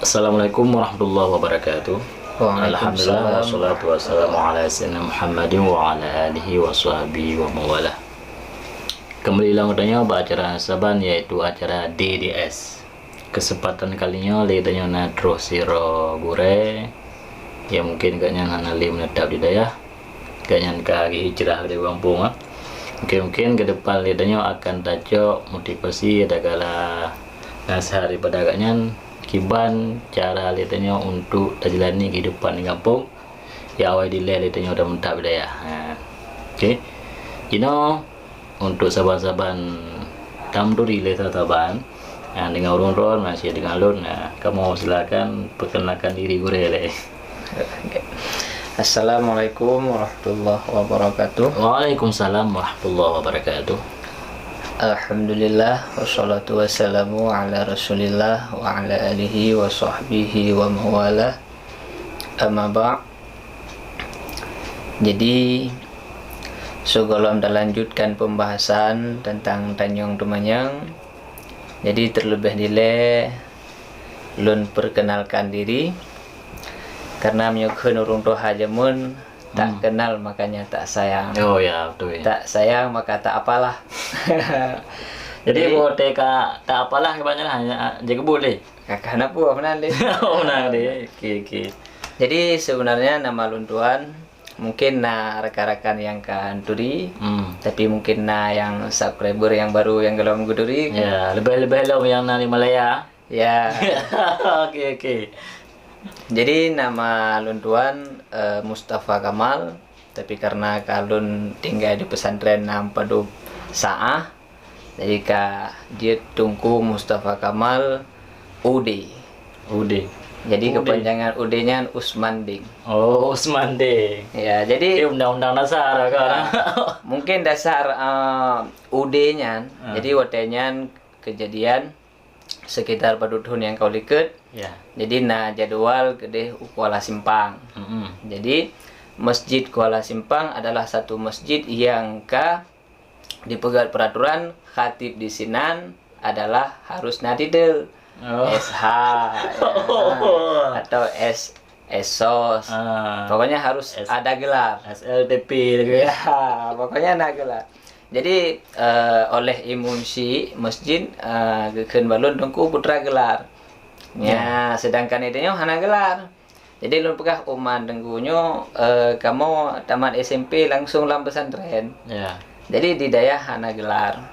Assalamualaikum warahmatullahi wabarakatuh. Alhamdulillah Waalaikumsalam. wassalatu wassalamu ala sayyidina Muhammadin wa ala alihi wa sahbihi wa mawalah. Kembali langutnya acara saban yaitu acara DDS. Kesempatan kalinya lidahnya nadro siro gure ya mungkin gaknya nanali menetap di daya gaknya kaki hijrah di kampung. Mungkin ke depan lidahnya akan tajuk motivasi ada kala nasihat daripada gaknya kiban cara lidahnya untuk terjalani kehidupan di kampung ya awal dile lidahnya udah mentap daya. Okay, untuk saban-saban tamduri leta taban dengan urun-urun masih dengan lun. Kamu silakan perkenalkan diri gue le. Assalamualaikum warahmatullahi wabarakatuh. Waalaikumsalam warahmatullahi wabarakatuh. Alhamdulillah wassalatu wassalamu ala rasulillah wa ala alihi wa sahbihi wa mawalah. Amma ba'. Jadi sebelum melanjutkan pembahasan tentang Tanjung Tumanyang, jadi terlebih dile lun perkenalkan diri karena menyukai urung toha jamun tak kenal makanya tak sayang. Oh ya betul ya. Tak sayang maka tak apalah. Jadi buat TK tak apalah kebanyakan hanya jaga boleh. Kakak nak apa deh. Oh nah deh. Oke. Jadi sebenarnya nama luntuan mungkin rekan-rekan yang kanturi, tapi mungkin yang subscriber yang baru yang gelom guduri. Ya lebih-lebih lo yang nari Malaya. Ya. Oke. Jadi nama luntuan Mustafa Kamal, tapi karena kalun tinggal di pesantren Nampadu Saah, jadi dia tungku Mustafa Kamal UD. Jadi kepanjangan UD-nya Usman Ding. Oh Usman Ding. Ya, jadi undang-undang dasar kan. mungkin dasar UD-nya. Jadi watenya kejadian sekitar pada tahun yang kau liket. Ya. Jadi jadwal gede Kuala Simpang. Jadi Masjid Kuala Simpang adalah satu masjid yang dipegang peraturan khatib di Sinan adalah harus nadidel. SH atau SOS. Pokoknya harus ada gelar. SLTP gitu ya. Pokoknya ada gelar. Jadi oleh imunsi masjid geken balun tungku putra gelar. Ya, sedangkan idenya hana gelar. Jadi lu pegah uman denggunyo kamu tamat SMP langsung lam pesantren. Ya. Jadi di daya hana gelar.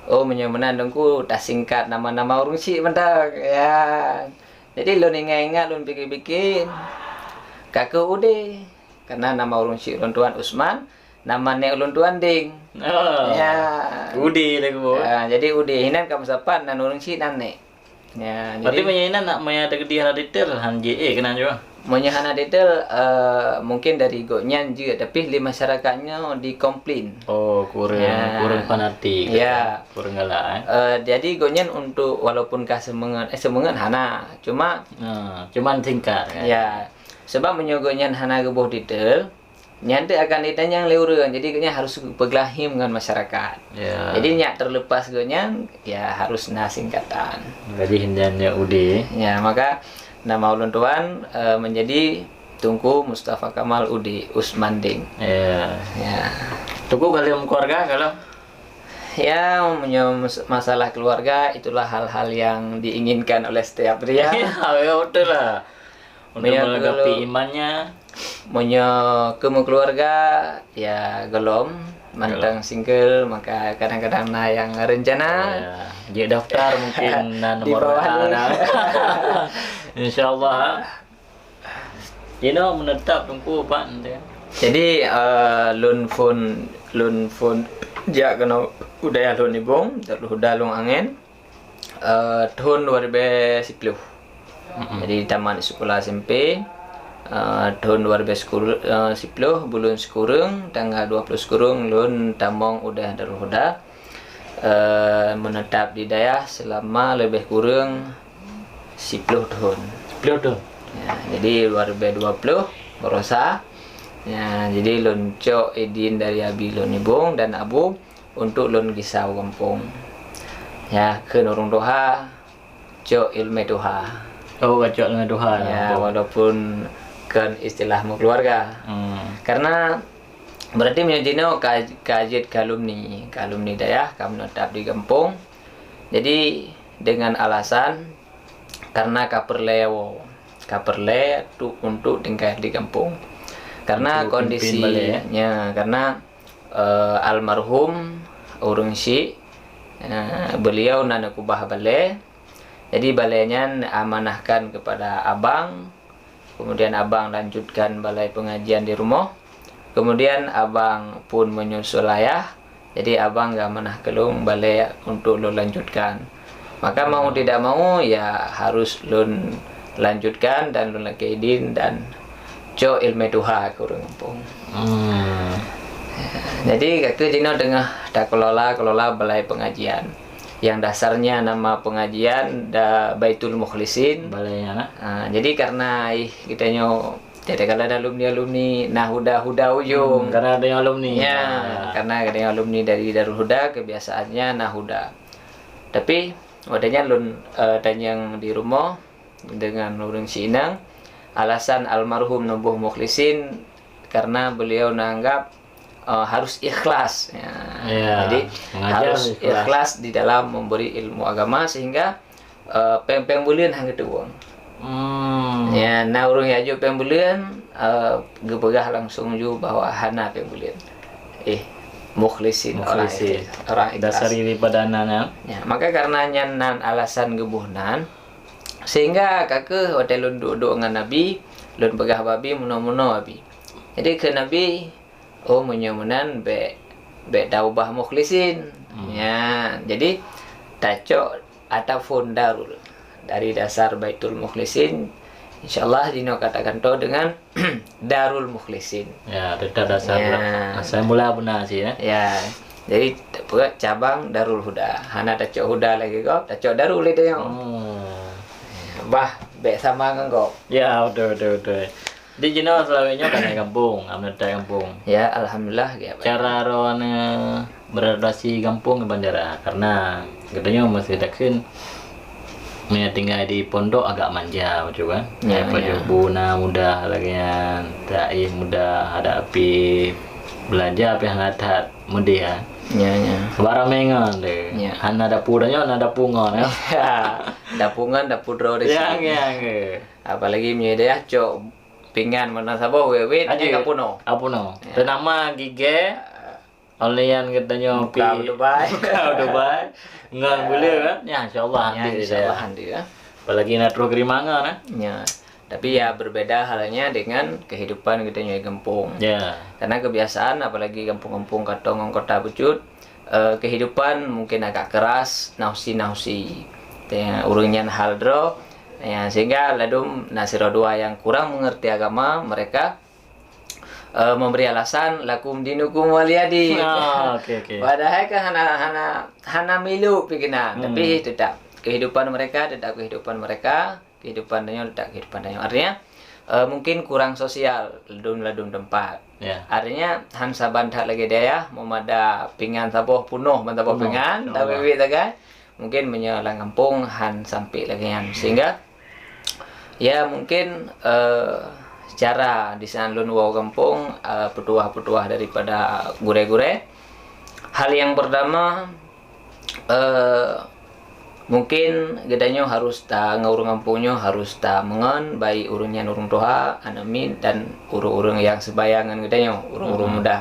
Oh menyemenan dengku tak singkat nama-nama urung si bentar ya. Jadi lu ingat lu bikin kakek ude karena nama urung si luntuan Usman, nama nek luntuan Ding. Ya. Udi deh bu. Ya, jadi ude hinan kamu sapan nan urung si nan nek. Ya, berarti jadi menyanyian nak maya ada dia detail han JE kena juga. menyahana detail mungkin dari goknya juga tapi di masyarakatnya dikomplain. Oh kurang fanatik. Ya. Kurang galak. Jadi goknya untuk walaupun semengen hana cuma cuman singkat kan? ya sebab menyogoknya hana gebuh detail nyante akan ditanya yang leureun jadi goknya harus peglahim dengan masyarakat. Ya. Jadi nyak terlepas goknya ya harus singkatan. Jadi hindannya Udi. Ya maka nama uluntuan menjadi Tungku Mustafa Kamal Udi Usman Ding. Ya. Tunggu kali keluarga kalau Ya punya masalah keluarga itulah hal-hal yang diinginkan oleh setiap pria. Ya betul lah. Untuk melengkapi imannya. Punya keluarga ya gelom mantang single maka kadang-kadang yang rencana dia daftar mungkin di nomor bawahnya. Insyaallah menetap tunggu Pak nanti. Jadi lun phone dia kena udaya lun ibong udah lung angin tahun 2010. Jadi taman sekolah SMP tahun 2010 bulan sekurang tanggal 20 sekurang lun tamong udah darhuda menetap di daya selama lebih kurang 10 tahun. 10 tahun. Ya, jadi 2020 berosa. Ya, jadi lun cok edin dari abi lun ibung dan abu untuk lun gisau kampung. Ya, ke nurung doha cok ilmu doha. Oh, kacau dengan Tuhan. Ya, walaupun kan istilahmu keluarga. Karena berarti menyedino kajit kalumni daya kamu menetap di kampung. Jadi dengan alasan karena kaperle tu untuk tinggal di kampung. Karena Untuk pimpin balik, kondisinya karena almarhum urung si beliau nana kubah balai. Jadi balainya amanahkan kepada abang. Kemudian abang lanjutkan balai pengajian di rumah. Kemudian abang pun menyusul ayah. Jadi abang gak manah kelung balai untuk lo lanjutkan. Maka mau tidak mau ya harus lo lanjutkan dan lo lakeidin dan co ilmu tuha ke orang kampung. Jadi kakek Jino tengah dak kelola balai pengajian. Yang dasarnya nama pengajian Baitul Mukhlisin. Balainya nak. Jadi karena kita nyo jadi kalau ada alumni nah huda ujung. Karena ada yang alumni. Ya, karena ada yang alumni dari Darul Huda kebiasaannya nahuda. Tapi wadahnya dan yang di rumah dengan urang Sinang alasan almarhum Nubuh Mukhlisin karena beliau nanggap harus ikhlas ya. Jadi harus ikhlas di dalam memberi ilmu agama sehingga pembulian hang itu uang. Ya, nah urang ya jo pembulian gepegah langsung ju bahwa hana pembulian. Mukhlisin orang ikhlas. Dasari padanana. Ya, maka karena nyanan alasan gebuhnan sehingga kakek hotel duduk dengan Nabi lun pegah babi muno babi. Jadi ke Nabi menyomunan be daubah mukhlisin. Ya, jadi taco ataupun darul dari dasar Baitul Mukhlisin. Insyaallah dino katakan to dengan Darul Mukhlisin. Ya, ada dasar. Ya. Saya mula benar sih ya. Ya. Jadi cabang Darul Huda. Hana taco Huda lagi kok, taco Darul itu yang. Bah, be sama kan kok. Ya, betul. Di Jino selawanya kan di kampung, amnet kampung. Ya, alhamdulillah ya. Cara rohana beradaptasi kampung ke bandara karena katanya masih taksin tinggal di pondok agak manja macam kan. Ya, buna mudah lagi dai mudah ada api belanja api hangat mudah ya. Ya. Barang mengan deh. Ya. Hana dapurnya ada pungon ya. Dapungan dapur di sini. Ya. Apalagi menyediakan cok pinggan mana sabo wewet aja kapuno. Apuno. Nama gige olehan katanya Buka Dubai. Ngan boleh kan? Ya insyaallah handi. Insyaallah handi ya. Apalagi natro kerimangan Ya. Tapi ya berbeda halnya dengan kehidupan kita di kampung. Ya. Karena kebiasaan apalagi kampung-kampung katong kota Bucut kehidupan mungkin agak keras, nausi. Urunyan haldro ya, sehingga ladum nasiro dua yang kurang mengerti agama mereka memberi alasan lakum dinukum waliyadi. Okay. Padahal kan hana milu pikiran, tapi tidak kehidupan mereka kehidupannya tidak kehidupannya. Artinya mungkin kurang sosial ladum tempat. Ya. Artinya han saban tak lagi daya memada pingan saboh punuh mentaboh pingan tapi kan mungkin menyelang kampung han sampai lagi sehingga ya mungkin secara di sana lun wow kampung petuah daripada gure-gure. Hal yang pertama mungkin gedanya harus ngurung kampungnya harus mengen baik urungnya urung toha anamin dan urung yang sebayangan gedanya urung muda.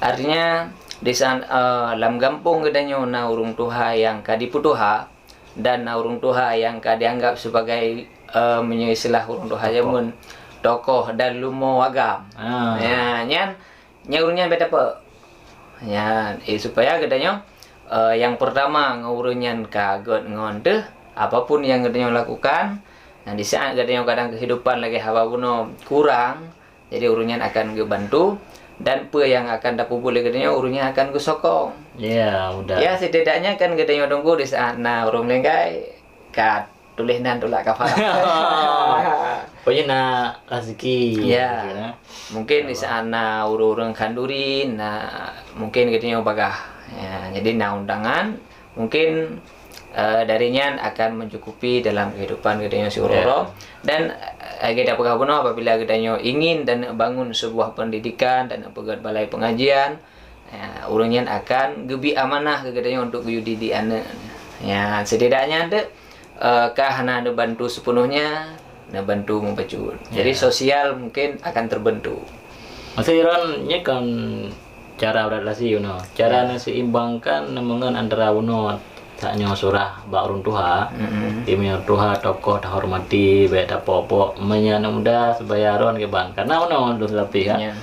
Artinya di sana lam kampung gedanya na urung tuha yang kadiputuha dan na urung tuha yang dianggap sebagai menyilah urung tuha jamun tokoh dan lumo agam. Ya, nyurungnya beda apa? Ya, supaya gedanya yang pertama ngurunyan kagot ngonde apapun yang gedanya lakukan. Nah, di saat gedanya kadang kehidupan lagi hawa buno kurang, jadi urunyan akan ngebantu. Dan yang akan dapat boleh gedenya urungnya akan sokong. Ya, udah. Ya setidaknya kan gedenya tunggu di sana urung lengkai kat tulisan tulak kafal. Pokoknya nak rezeki. Ya. Mungkin di sana urung kandurin, nah mungkin gedenya bagah. Ya, jadi undangan mungkin darinya akan mencukupi dalam kehidupan gedenya si uroro. Dan kita pekabuno apabila gedanya ingin dan bangun sebuah pendidikan dan pegat balai pengajian, urangnya akan gebi amanah ke gedanya untuk yudi di ane. Ya, setidaknya ada kahana ada bantu sepenuhnya, nah bantu membacut. Jadi sosial mungkin akan terbentuk. Maksudnya kan cara berrelasi cara seimbangkan nemengan antara taknya surah bak urun tuha timnya tuha tokoh dah hormati baik dah popok menyana muda sebayaron ke ban karena untuk lebih kan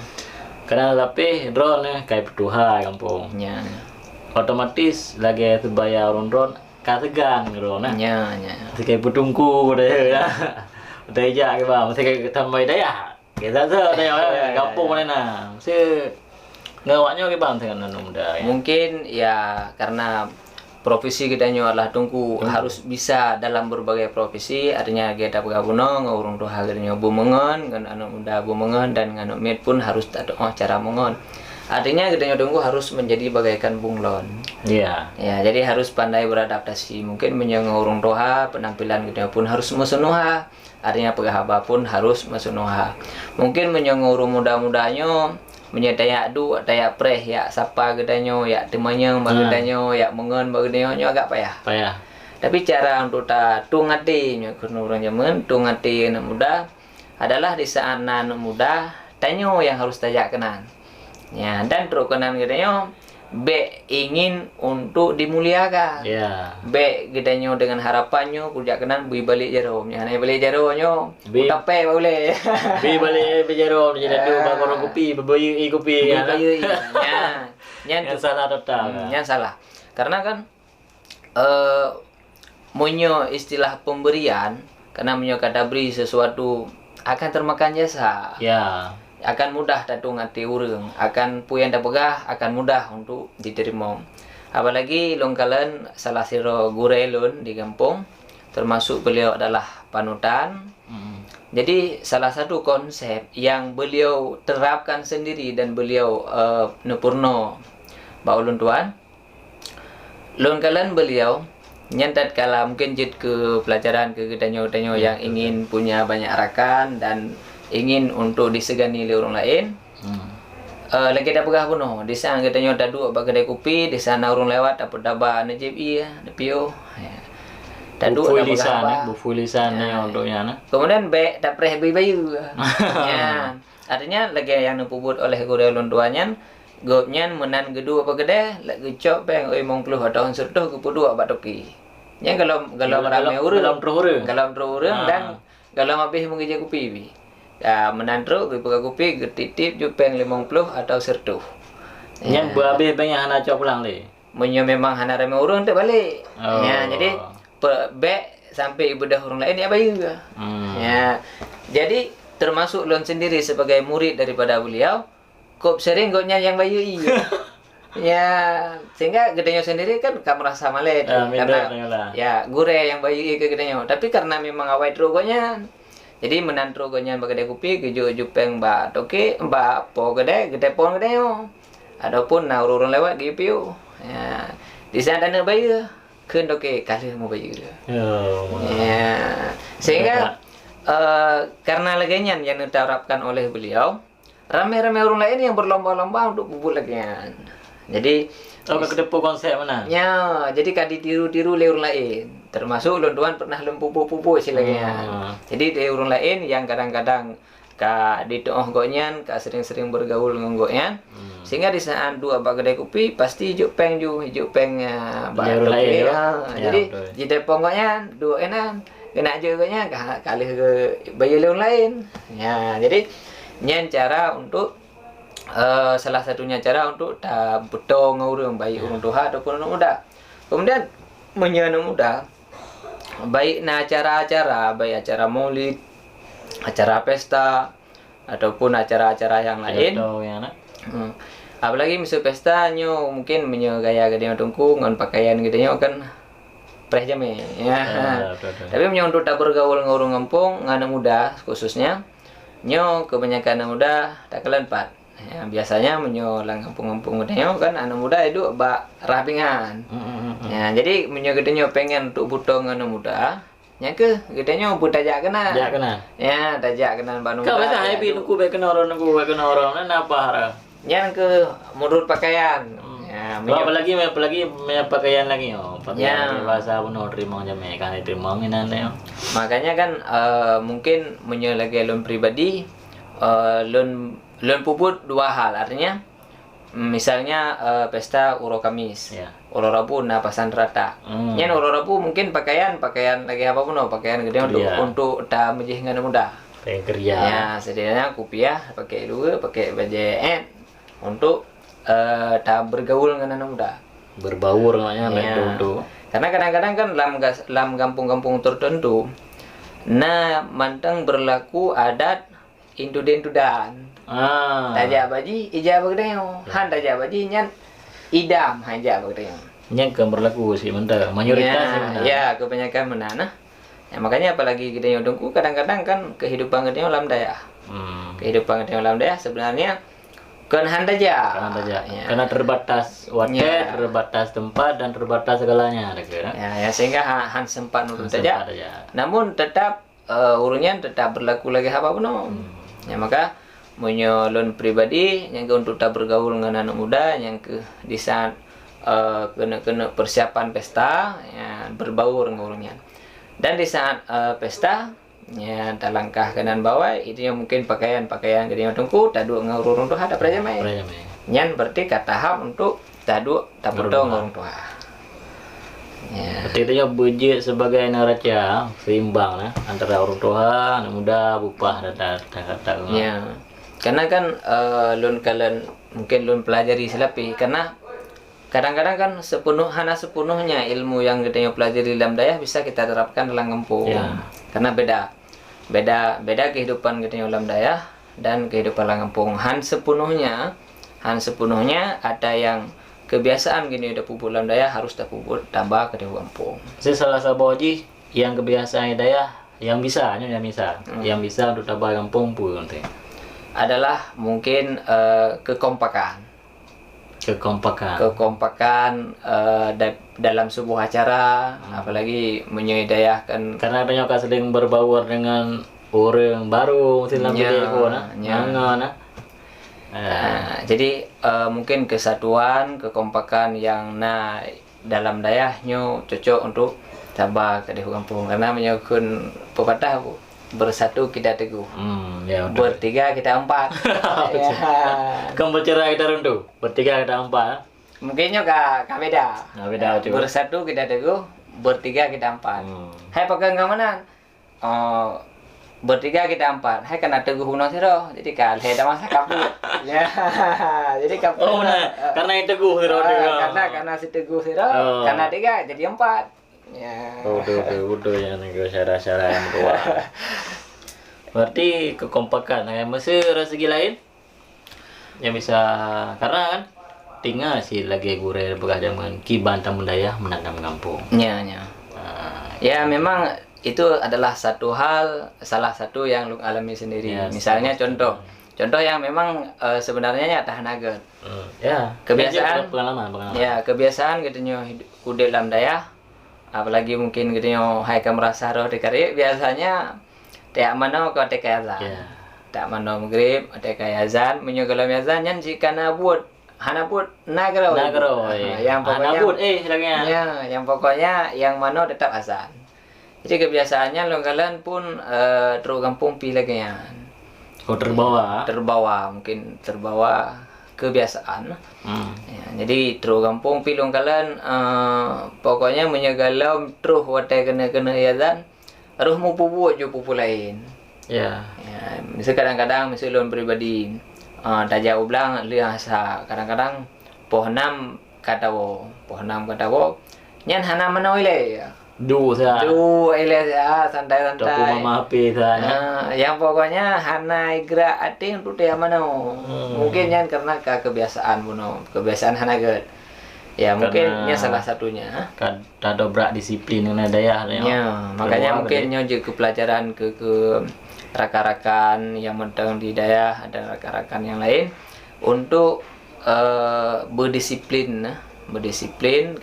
karena lebih drone kayak tuha kampung otomatis lagi sebayar ron kasegan gitu nah kayak putungku deh ya udah aja ke bang masih kayak tambah daya kita tuh daya kampung mana masih ngawaknya ke bang dengan muda ya. Mungkin ya karena profesi gedanya adalah tungku harus bisa dalam berbagai profesi, artinya kita pekabuno ngurung doha gedanya bumengon ngan anak muda bumengon dan anak med pun harus ada cara mengon. Artinya gedanya tungku harus menjadi bagaikan bunglon. Iya. Ya, jadi harus pandai beradaptasi. Mungkin menyengurung doha, penampilan gedanya pun harus mesenuha. Artinya pegahaba pun harus mesenuha. Mungkin menyengurung muda-mudanya menyedaya du daya preh ya sapa gedanyo ya temanya bagedanyo ya mengen bagedanyo agak payah. Tapi cara untuk tungati nya kurang zaman tungati anak muda adalah di saat anak muda tanyo yang harus tajak kenan. Ya, dan terus kenan gedanyo be ingin untuk dimuliakan. Be gedanyo dengan harapannya kujak kenan bui balik jaro nya balik jaronyo tape boleh. Bi balik jaro jadi tu bakor kopi bebayu kopi ya. Yang salah total. Yang salah. Karena kan munyo istilah pemberian karena munyo kata beri sesuatu akan termakan jasa. Ya. Akan mudah datung hati urang, akan puyan dapegah akan mudah untuk diterima. Apalagi longkalan salah siro gure lun di kampung, termasuk beliau adalah panutan. Jadi salah satu konsep yang beliau terapkan sendiri dan beliau nepurno baulun tuan. Longkalan beliau nyantat kala mungkin jid ke pelajaran ke gedanyo-gedanyo yang ingin punya banyak rakan dan ingin untuk disegani oleh orang lain. Lagi dah pegah puno di sana katanya ada dua bag kedai kopi di sana orang lewat dapat daba najib iya dapio dan dua buku lisan untuknya nah kemudian be dak preh bayu ya artinya lagi yang dipubut oleh guru ulun tuanya gopnya menan gedua apa gede lagi cok beng oi mong puluh atau unsur tuh kedua apa toki yang kalau ramai urang kalau urang dan kalau habis mengeja kopi bi menandro buka kopi getitip jupeng 50 atau sertuh. Yang babe banyak hana cok pulang le. Menyo memang hana rame urang tak balik. Ya, jadi be sampai ibu dah orang lain ya bayu. Ya. Jadi termasuk lon sendiri sebagai murid daripada beliau, kok sering goknya yang bayu iya. Ya, sehingga gedenya sendiri kan gak merasa malet karena ya gure yang bayu ke gedenya. Tapi karena memang awai drogonya jadi menantro gonyan bagade kopi keju jupeng mbak toke mbak po gede pon gede yo adapun na urun lewat gipiu ya di sana dana bayu keun toke kali mau bayu ya sehingga karena legenyan yang diterapkan oleh beliau ramai-ramai orang lain yang berlomba-lomba untuk bubut legenyan jadi kedepo konsep mana ya jadi kan ditiru-tiru oleh orang lain termasuk londuan pernah lempupu-pupu istilahnya. Jadi dari orang lain yang kadang-kadang ka di toh goknya ka sering-sering bergaul dengan goknya. Sehingga di saat dua bag kedai kopi pasti jupeng baru lain. Jadi di depong goknya dua enan kena juga kali ke bayi orang lain. Ya, jadi nyen cara untuk salah satunya cara untuk betul ngurung bayi urung doha ataupun urung muda. Kemudian menyana muda baik na acara-acara baik acara maulid, acara pesta ataupun acara-acara yang lain. Apalagi misal pesta nyo mungkin menyo gaya gede tungku ngon pakaian gedenya kan preh jame ya. Tapi menyo untuk tak bergaul ngurung kampung ngana muda khususnya nyo kebanyakan anak muda tak kelan pat. Ya, biasanya menyolang kampung-kampung gedenya kan anak muda itu bak rapingan. Ya, jadi menyo gedenya pengen untuk butong anak muda. Nya ke gedenya butajak kena. Jak kena. Ya, tajak kena anak muda. Kau biasa happy nuku baik kena orang apa harap? Nya ke menurut pakaian. Ya, Apalagi pakaian lagi pakaian Ya. bahasa puno terima aja kan terima nginan yo. Makanya kan mungkin menyo lagi lon pribadi lon puput dua hal, artinya misalnya pesta Uro Kamis, Ya. Uro Rabu nah pasan rata. Nyen Uro Rabu mungkin pakaian lagi apa pun pakaian gede untuk ta menjihkan muda. Kayak kerja. Ya, sedianya kupiah pakai dua, pakai baju untuk ta bergaul dengan anak muda. Berbaur namanya Ya. untuk. Karena kadang-kadang kan dalam kampung-kampung tertentu, nah mantang berlaku adat indu-dendudan. Tajak baji ija bagdeo. Han tajak baji nyan idam haja bagdeo. Yang ke berlaku sih mentah mayoritas sih mentah. Ya, kebanyakan menana. Ya, makanya apalagi kita dongku kadang-kadang kan kehidupan kita dalam daerah. Kehidupan kita dalam daerah sebenarnya kan han tajak. Karena saja. Ya. Karena terbatas waktu, Ya. terbatas tempat dan terbatas segalanya ada kira. Ya, sehingga han sempat nurut Sempat tajak. aja. Namun tetap urunnya tetap berlaku lagi apa pun. Ya, maka menyolon pribadi yang untuk tak bergaul dengan anak muda yang ke di saat kena persiapan pesta ya, berbaur dengan urunnya. Dan di saat pesta ya langkah kanan bawah itu yang mungkin pakaian gedenya tungku tadu ngurung tuh ada praja mai. Nyan berarti ka tahap untuk tadu tak betul ngurung tuh. Ya. Berarti itu ya budget sebagai neraca seimbang lah antara orang tua, anak muda, bupah dan kata. Ya. Karena kan lun kalian mungkin lun pelajari selapi karena kadang-kadang kan sepenuhnya ilmu yang kita pelajari dalam daerah bisa kita terapkan dalam kampung. Ya. Karena beda kehidupan kita dalam daerah dan kehidupan dalam kampung. Han sepenuhnya ada yang kebiasaan gini udah pupuk dalam daerah harus tak pupuk tambah ke kampung. Saya salah satu aja yang kebiasaan daya yang bisa untuk tambah kampung pun nanti. Adalah mungkin kekompakan dalam sebuah acara, apalagi menyedayakan Karena banyak sering berbaur dengan orang baru mesti dalam jadi mungkin kesatuan, kekompakan yang dalam dayahnya cocok untuk tambah ke kampung karena menyokun pepatah bu. Bersatu kita teguh, bertiga kita empat. Ya. Kamu bercerai kita runtuh, bertiga kita empat. Mungkinnya kak beda. Bersatu kita teguh, bertiga kita empat. Hai pegang kamanan, bertiga kita empat. Hai kena teguh huno siro, jadi kal heda masa kapu. Ya, jadi kapu. Oh nah, karena itu teguh siro. Karena si teguh siro, karena tiga jadi empat. Ya. Udah yang cara-cara yang tua. Berarti kekompakan Mesir segi lain yang bisa karena kan tinggal sih lagi gure begah zaman kiban tamun daya menanam kampung. Ya. Ya memang itu adalah salah satu yang lu alami sendiri. Ya, misalnya contoh yang memang sebenarnya nyata naga. Ya. Kebiasaan pengalaman. Ya, kebiasaan katanya kude dalam daya apalagi mungkin katanya hai ka merasa roh dikari biasanya tak mana kau tak azan. Tak mana maghrib tak azan menyogalam azan nyan jika nabut hanabut nagro. Yang pokoknya yang pokoknya yang mana tetap azan. Jadi kebiasaannya kalian pun terus kampung pilihnya. Terbawa kebiasaan. Ya, jadi terus kampung pilung kalian pokoknya menyegalau terus watai kena yazan harus mau pupu lain. Ya. Misal kadang-kadang misal lon pribadi tajak ublang liasa kadang-kadang pohnam katawo nyan hana manawile ya. Du santai. Yang pokoknya hana igra ati untuk dia mana. Mungkin yang karena kebiasaan kebiasaan hana ged. Ya mungkin nya salah satunya. Kada dobrak disiplin dengan daya. Ya, makanya mungkin juga pelajaran ke rakan-rakan yang mentang di daya ada rakan-rakan yang lain untuk berdisiplin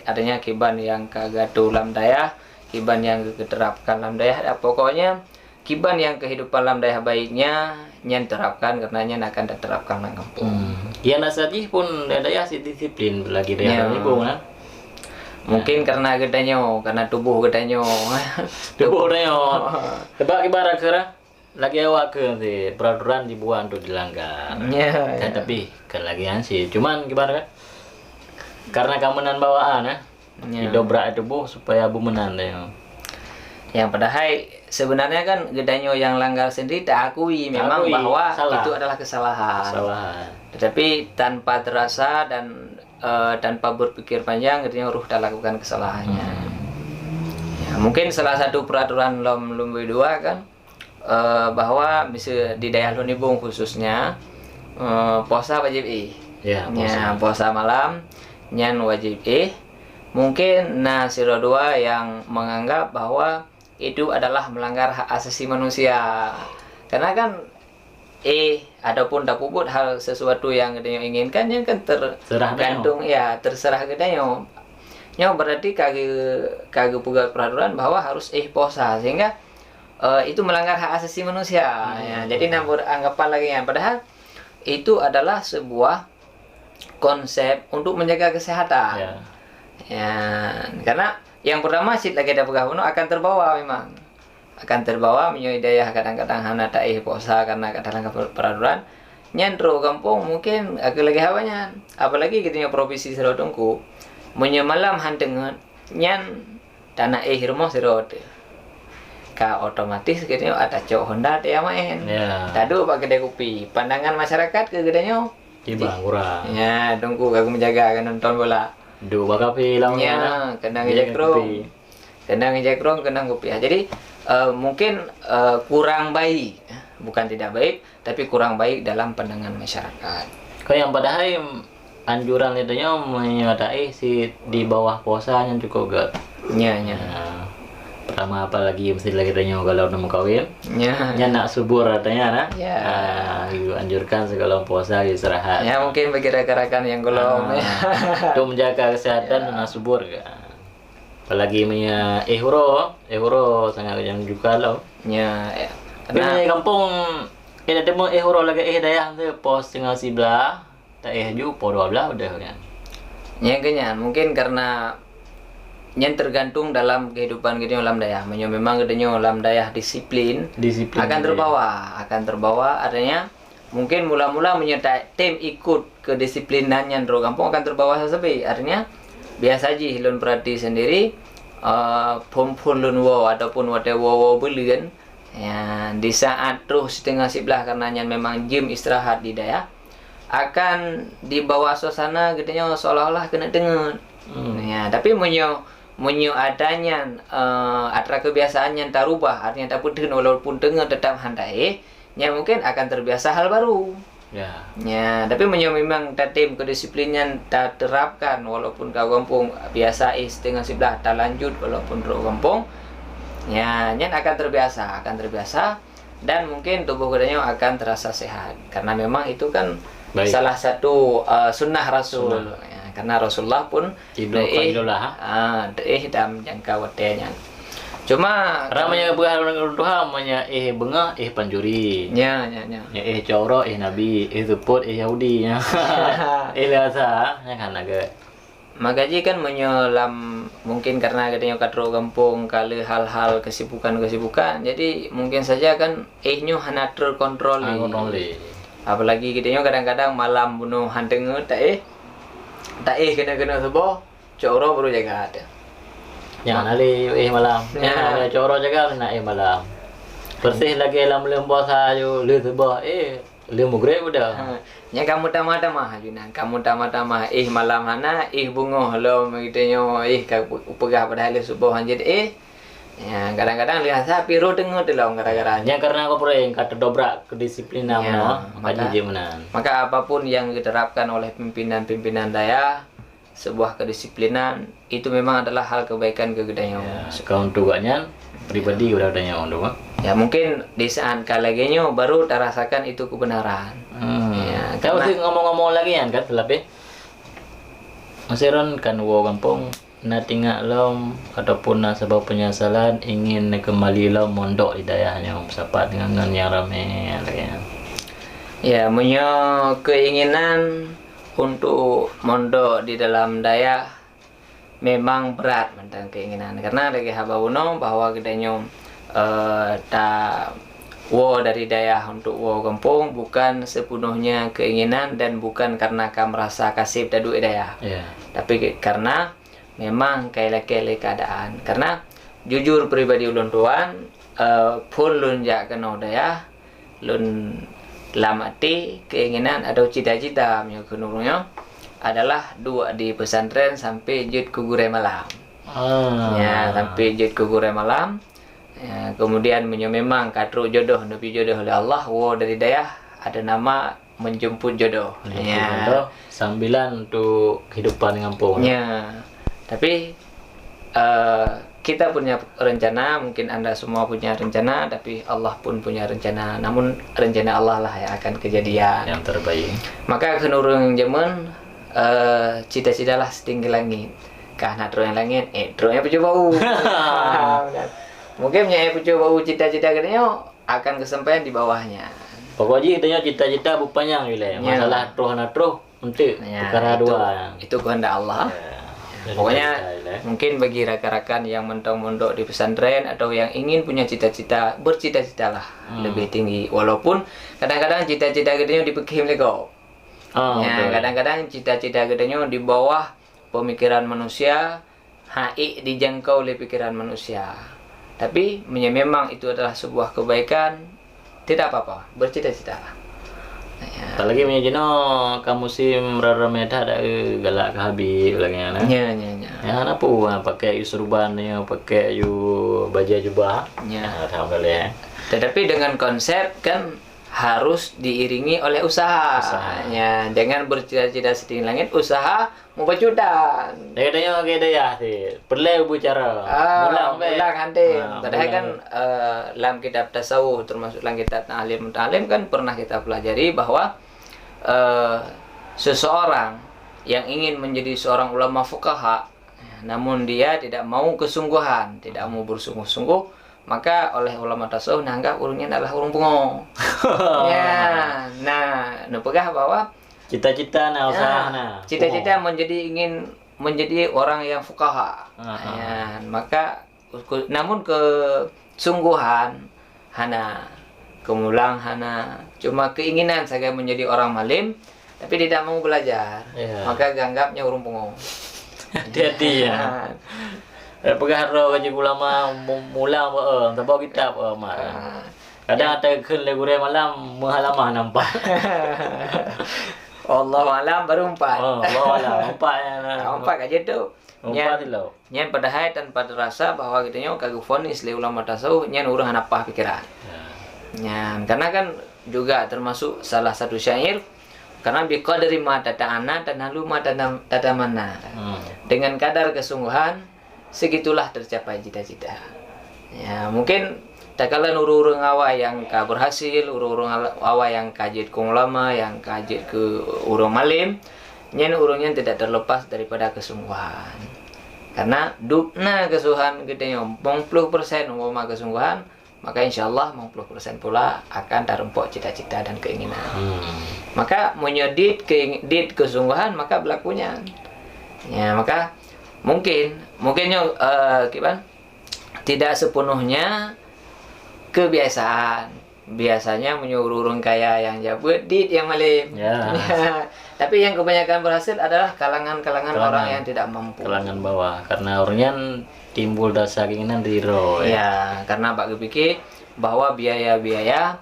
adanya kiban yang kagatu lam dayah, kiban yang keterapkan lam dayah, pokoknya kiban yang kehidupan lam dayah baiknya nyan terapkan karena nyan akan diterapkan nang kampung. Ya nasajih pun dayah si disiplin lagi dayah Ya. ibu kan. Mungkin karena gedanyo, karena tubuh gedanyo. Tubuh dayah. Tebak ibarat kira lagi awak ke si peraturan dibuat untuk dilanggar. Ya, Kan tapi kelagian sih, cuman gimana kan? Karena keamanan bawaan ya. Ya. Didobrak tubuh supaya abu menan deh. Yang padahal sebenarnya kan gedanyo yang langgar sendiri tak akui memang Akui, bahwa salah. itu adalah kesalahan. Kesalahan. Tetapi tanpa terasa dan tanpa berpikir panjang, gedanyo ruh tak lakukan kesalahannya. Ya, mungkin salah satu peraturan Lumbu 2 kan bahwa bisa di daerah Lunibung khususnya puasa wajib Ya, puasa malam nyan wajib mungkin Nasiro 2 yang menganggap bahwa itu adalah melanggar hak asasi manusia, karena kan adapun tak puput hal sesuatu yang gedanyo inginkan yang kan tergantung ya terserah gedanyo. Nyo berarti kage puga peraturan bahwa harus puasa, sehingga itu melanggar hak asasi manusia. Ya, jadi nampur anggapan lagi yang padahal itu adalah sebuah konsep untuk menjaga kesehatan. Ya. Ya, karena yang pertama sit lagi ada pegawai akan terbawa memang. Akan terbawa menyidayah kadang-kadang hana tak puasa karena kadang-kadang peraturan. Nyandro kampung mungkin agak lagi hawanya. Apalagi gitu provinsi Serodongku menyemalam handengan nyan tanah rumah Serod. Ka otomatis gitu ada cowok Honda dia main. Ya. Tadu pakai kedai kopi. Pandangan masyarakat ke gedenya Tiba kurang. ya, tunggu aku menjaga akan nonton bola. Duh bakal film Ya, kendang Jackrom. Kendang Jackrom, kendang kopi. Jadi mungkin kurang baik, bukan tidak baik, tapi kurang baik dalam pandangan masyarakat. Kau yang padahal anjuran itunya menyadai si di bawah puasa yang cukup gak. Ya. Nah, pertama apalagi mesti lagi tanya kalau udah mau kawin. Ya. Nya nak subur katanya nah. Ya. Itu anjurkan segala puasa istirahat. Ya mungkin bagi rekan-rekan yang belum ya. Untuk menjaga kesehatan dan subur kan. Apalagi punya ehuro sangat yang juga lo. Ya. Karena kampung kita temu ehuro lagi dayah tu pos tengah sebelah tak ju po 12 udah kan. Ya kenyan mungkin karena yang tergantung dalam kehidupan kita lam dayah. Memang gedenya lam dayah disiplin akan terbawa adanya mungkin mula-mula menyertai tim ikut kedisiplinan yang kampung akan terbawa sesepi. Artinya biasa aja hilun perhati sendiri pun lun wo ataupun wate wo belian ya di saat terus setengah sebelah karena yang memang gym istirahat di dayah akan dibawa suasana gedenya seolah-olah kena dengar. Ya, tapi menyo adanya atra kebiasaan yang tak rubah, artinya tak putih walaupun dengar tetap handai, ya mungkin akan terbiasa hal baru. Ya, tapi memang tim kedisiplinnya tak terapkan walaupun kau kampung biasa setengah sebelah tak lanjut walaupun kau kampung, ya nyan akan terbiasa dan mungkin tubuh gedenya akan terasa sehat karena memang itu kan salah satu sunnah Rasul. Ya, karena Rasulullah pun dalam jangka watenya. Cuma ramanya buah orang Tuhan namanya bengah panjuri. Ya. Coro nabi, tuput Yahudi nya. Lasa kan agak. Magaji kan menyelam mungkin karena katanya katro kampung kali hal-hal kesibukan. Jadi mungkin saja kan nyo hana terkontrol. Apalagi katanya kadang-kadang malam bunuh hanteng tak kena sebuah coro baru jaga ada. Yang nali malam. Yang coro jaga nak malam. Bersih lagi dalam puasa ju lu sebuah lu mugre udah. Nya kamu tama-tama hajunan. Kamu tama-tama malam hana bungo lo magitanya pegah pada hari subuh jadi ya kadang-kadang lihat sapi ro tengok delong gara-gara nya karena aku pernah kata dobrak kedisiplinan maka apapun yang diterapkan oleh pimpinan daya sebuah kedisiplinan itu memang adalah hal kebaikan kegedanya. Sekarang tugasnya pribadi udah adanya untuk ya mungkin di saat kalagenyo baru terasakan itu kebenaran. Ya Kalau sih ngomong-ngomong lagi kan lebih Masiron kan wo kampung na tinggal lom ataupun na sebab penyesalan ingin kembali lom mondok di dayahnya sapat dengan yang ramai lagi. Ya, punya keinginan untuk mondok di dalam daya memang berat tentang keinginan karena lagi haba uno bahwa gedenya tak wo dari daya untuk wo kampung bukan sepenuhnya keinginan dan bukan karena kamu merasa kasih dadu daya. Yeah. Tapi karena memang kele keadaan. Karena jujur pribadi ulun tuan pun lun jak kena daya lun lamati keinginan atau cita-cita punya kenurungnya adalah dua di pesantren sampai jud ke gure malam. Ya, sampai jud ke gure malam. Ya, kemudian memang kadru jodoh nabi jodoh oleh Allah wo dari daya ada nama menjemput jodoh. Ya. Sambilan untuk kehidupan kampung. Ya. Tapi kita punya rencana, mungkin Anda semua punya rencana, tapi Allah pun punya rencana. Namun rencana Allah lah yang akan kejadian. Yang terbaik. Maka kenurung zaman cita-citalah setinggi langit. Karena yang langit, yang punya bau. Mungkin punya bau cita-cita katanya akan kesampaian di bawahnya. Pokoknya katanya cita-cita bupanya wilayah. Masalah troh untuk perkara dua. Itu kehendak Allah. Pokoknya mungkin bagi rakan-rakan yang mondok di pesantren atau yang ingin punya cita-cita, bercita-citalah lebih tinggi. Walaupun kadang-kadang cita-cita gedenya dipekim lego. Kadang-kadang cita-cita gedenya di bawah pemikiran manusia, dijangkau oleh pikiran manusia. Tapi memang itu adalah sebuah kebaikan, tidak apa-apa, bercita-cita. Tak lagi punya jino kamu musim rara medah ada galak ke habis lagi na. Ya. Ya apa pakai surban ya pakai baju jubah. Ya. Tahu kali ya. Tetapi dengan konsep kan harus diiringi oleh usaha. Ya, jangan bercita-cita setinggi langit, usaha mau bacudan. Katanya ya sih. Perlu bicara. Ulang nanti. Padahal kan dalam kitab tasawuf termasuk dalam kitab ta'lim kan pernah kita pelajari bahwa seseorang yang ingin menjadi seorang ulama fuqaha namun dia tidak mau kesungguhan, tidak mau bersungguh-sungguh, maka oleh ulama tasawuf nanggap urungnya adalah urung bungo. Ya, nepegah bahwa cita-cita usaha cita-cita ingin menjadi orang yang fuqaha. Ya, maka namun kesungguhan hana kemulang hana cuma keinginan saya menjadi orang malim tapi tidak mau belajar. Maka ganggapnya urung bungo. Hati-hati ya. Pengaruh kaji ulama mula sebab kitab kadang ada kun le gure malam menghalamah nampak. Allah malam baru empat. Allah malam empat empat aja tu. Empat lo. Nyen padahal tanpa terasa bahwa kitanya kagak fonis le ulama tasawuf nyen urang hanapah pikiran. Nyen karena kan juga termasuk salah satu syair karena biqadri ma tata'ana tanalu ma tatamana. Dengan kadar kesungguhan segitulah tercapai cita-cita. Ya, mungkin tak kala urung awa yang ka berhasil, urung awa yang kajit kong lama, yang kajit ke urung malim, nyen urungnya tidak terlepas daripada kesungguhan. Karena dukna kesungguhan gedenya 40% umpama kesungguhan, maka insyaallah 50% pula akan terempok cita-cita dan keinginan. Maka menyedit kesungguhan maka berlakunya. Ya, maka mungkinnya tidak sepenuhnya kebiasaan. Biasanya menyuruh orang kaya yang jabut yang malim. Tapi yang kebanyakan berhasil adalah kalangan orang yang tidak mampu. Kalangan bawah karena orangnya timbul rasa keinginan diro. Ya, karena Pak pikir bahwa biaya-biaya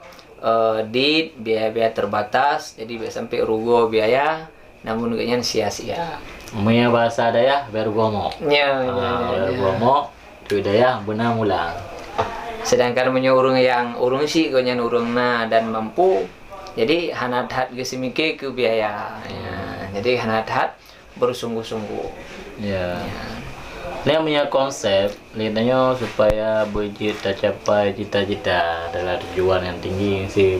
biaya terbatas, jadi sampai rugo biaya, namun kayaknya sia-sia. Punya bahasa daya baru gomo. Baru gomo, tu daya benar mulang. Sedangkan urung yang urung si gonya urungna dan mampu, jadi hanat-hat gesimike ke biaya. Jadi hanat-hat bersungguh-sungguh. Ini punya konsep, lihatnya supaya bercita capai cita-cita adalah tujuan yang tinggi si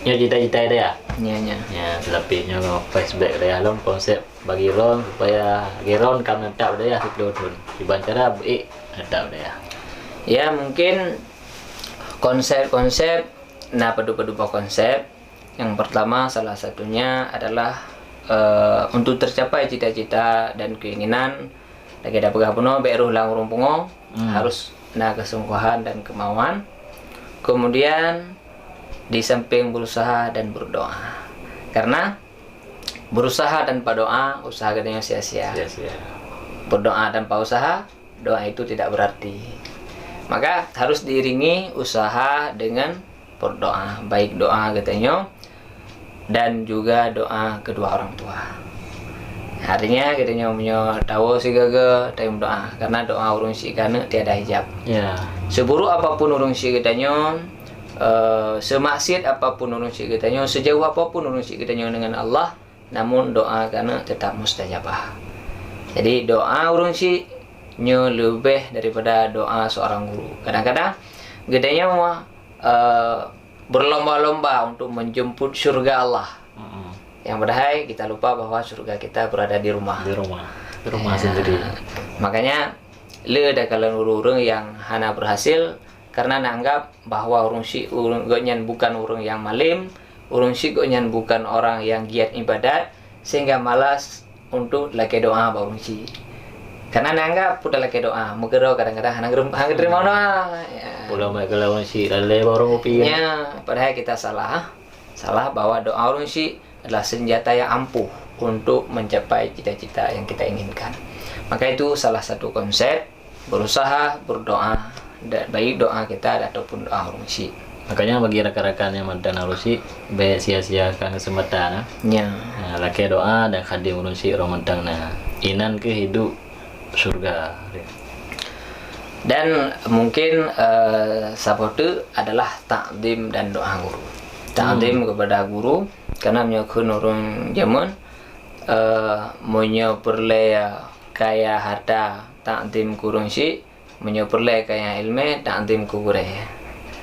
Nyo cita-cita dia. Nya. Ya, lebihnya flashback dia lom konsep bagi ron supaya giron kan netap dia sekelurun. Dibancara netap dia. Ya mungkin konsep-konsep, nah beberapa konsep. Yang pertama salah satunya adalah untuk tercapai cita-cita dan keinginan lagi ada pegah puno beruh lang urung pungo harus na kesungguhan dan kemauan. Kemudian di samping berusaha dan berdoa, karena berusaha tanpa doa usaha katanya sia-sia. Berdoa tanpa usaha doa itu tidak berarti. Maka harus diiringi usaha dengan berdoa, baik doa katanya dan juga doa kedua orang tua. Artinya katanya punya tahu si gaga dalam doa, karena doa urung si kana tiada hijab. Ya. Seburuk apapun urung si katanya, semaksiat apapun urung si katanya, sejauh apapun urung si katanya dengan Allah, namun doa kana tetap mustajabah. Jadi doa urung si nyo lebih daripada doa seorang guru. Kadang-kadang gedenya berlomba-lomba untuk menjemput surga Allah. Yang padahal kita lupa bahwa surga kita berada di rumah. Di rumah sendiri. Makanya le ada kalian urung yang hana berhasil karena nanggap bahwa urung gonyan bukan urung yang malim, urung gonyan bukan orang yang giat ibadat, sehingga malas untuk laki doa ba urung karena nanggap putar laki doa mugero kadang-kadang hana terima doa. Pulau mereka lawan si lale baru kopi. Ya, padahal kita salah bahwa doa urung adalah senjata yang ampuh untuk mencapai cita-cita yang kita inginkan. Maka itu salah satu konsep berusaha, berdoa, baik doa kita ataupun doa urung Makanya bagi rekan-rekan yang mantan harusi be sia-siakan kesempatan. Ya. Nah, laki doa dan khadim urung orang mantan nah inan ke hidup surga. Dan mungkin sapote adalah takdim dan doa guru. Takdim kepada guru karena menyokun orang zaman menyoperlaya kaya harta takdim kurung si menyoperlaya kaya ilmu takdim kugure.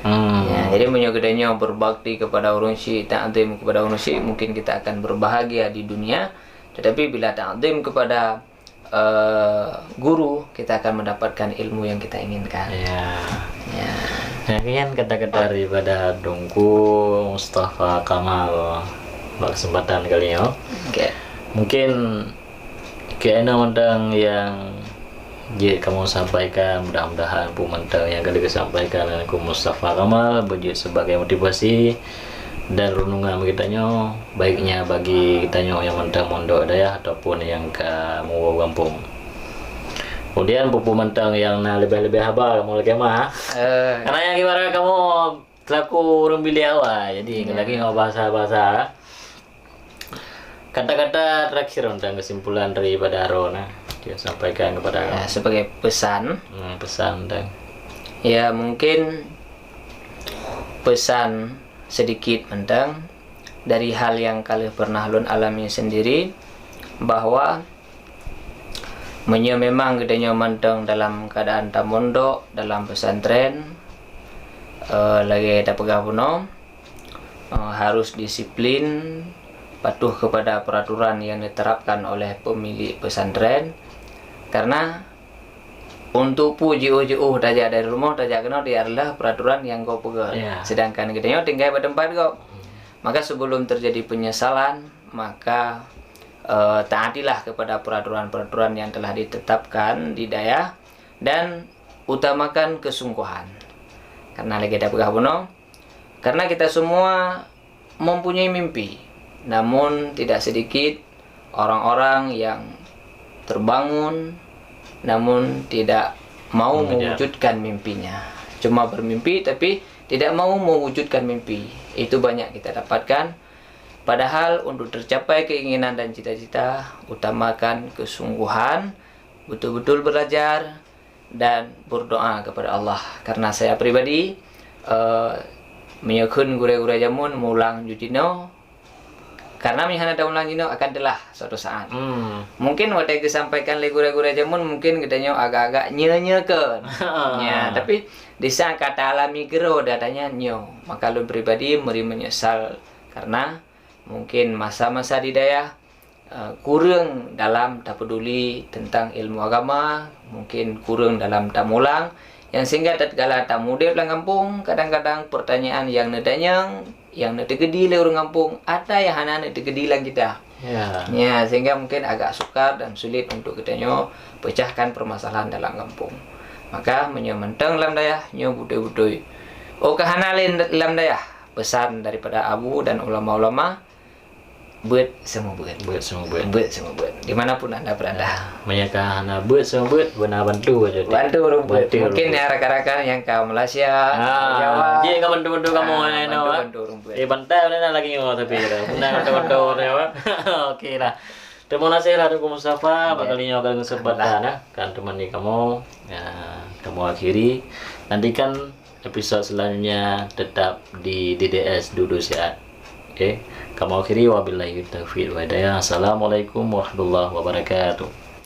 Ya, jadi menyokudanya berbakti kepada orang si takdim kepada orang si mungkin kita akan berbahagia di dunia, tetapi bila takdim kepada guru kita akan mendapatkan ilmu yang kita inginkan. Ya. Ya. Nah, kan kata-kata daripada Dongku Mustafa Kamal kesempatan kali ini. Oke. Mungkin kayaknya mentang yang kamu sampaikan mudah-mudahan Bu mentang yang kali disampaikan aku Mustafa Kamal berjadi sebagai motivasi dan renungan kitanya baiknya bagi kitanya yang mentang mondok daya ataupun yang kamu kampung. Kemudian pupu mentang yang lebih-lebih haba kamu lagi mah. Karena yang gimana kamu selaku orang Biliawa, jadi lagi nggak bahasa kata-kata terakhir tentang kesimpulan daripada Arona dia sampaikan kepada kamu. Sebagai pesan. Pesan dan. Ya mungkin pesan sedikit mentang dari hal yang kalian pernah alami sendiri, bahwa memang gedenya mentang dalam keadaan tamondok dalam pesantren lagi ada pegah puno harus disiplin, patuh kepada peraturan yang diterapkan oleh pemilik pesantren, karena untuk jauh-jauh dajak dari rumah dajak kena dia adalah peraturan yang kau pegang. Sedangkan gedenya tinggal pada tempat kau. Maka sebelum terjadi penyesalan, maka taatilah kepada peraturan-peraturan yang telah ditetapkan di daerah dan utamakan kesungguhan. Karena lagi ada pegah puno, karena kita semua mempunyai mimpi, namun tidak sedikit orang-orang yang terbangun namun tidak mau mewujudkan mimpinya. Cuma bermimpi tapi tidak mau mewujudkan mimpi. Itu banyak kita dapatkan. Padahal untuk tercapai keinginan dan cita-cita, utamakan kesungguhan, betul-betul belajar dan berdoa kepada Allah. Karena saya pribadi menyokun gure-gure jamun mulang judino, karena mihana daun lanjino akan telah suatu saat. Mungkin waktu disampaikan oleh gura-gura jamun mungkin katanya agak-agak nyenyekan. Ya, tapi di saat kata alami gero datanya nyo, maka lu pribadi meri menyesal karena mungkin masa-masa di daerah kurang dalam tak peduli tentang ilmu agama, mungkin kurang dalam tak mulang, yang sehingga tatkala tak mudah dalam kampung, kadang-kadang pertanyaan yang nedanyang, yang nedegedi le orang kampung, ada yang hana nedegedi lang kita. Ya, sehingga mungkin agak sukar dan sulit untuk kita pecahkan permasalahan dalam kampung. Maka menyementang dalam daya nyo budoi-budoi. Oh kehanalin dalam daya pesan daripada abu dan ulama-ulama, buat semua buat dimanapun anda berada. Menyaka hana buat semua buat benar bantu aja. Bantu orang buat. Mungkin ya rekan-rekan yang ke Malaysia, Jawa. Jadi kamu bantu kamu ini bantu orang buat. Bantai mana lagi tapi benar bantu ya. Oke lah. Terima kasih lah Tuku Mustafa bakalinya akan kesempatan kan temani kamu. Ya, kamu akhiri. Nantikan episode selanjutnya tetap di DDS Dudu Sehat. Oke, kamu akhiri wabillahi taufiq wa hidayah. Assalamualaikum warahmatullahi wabarakatuh.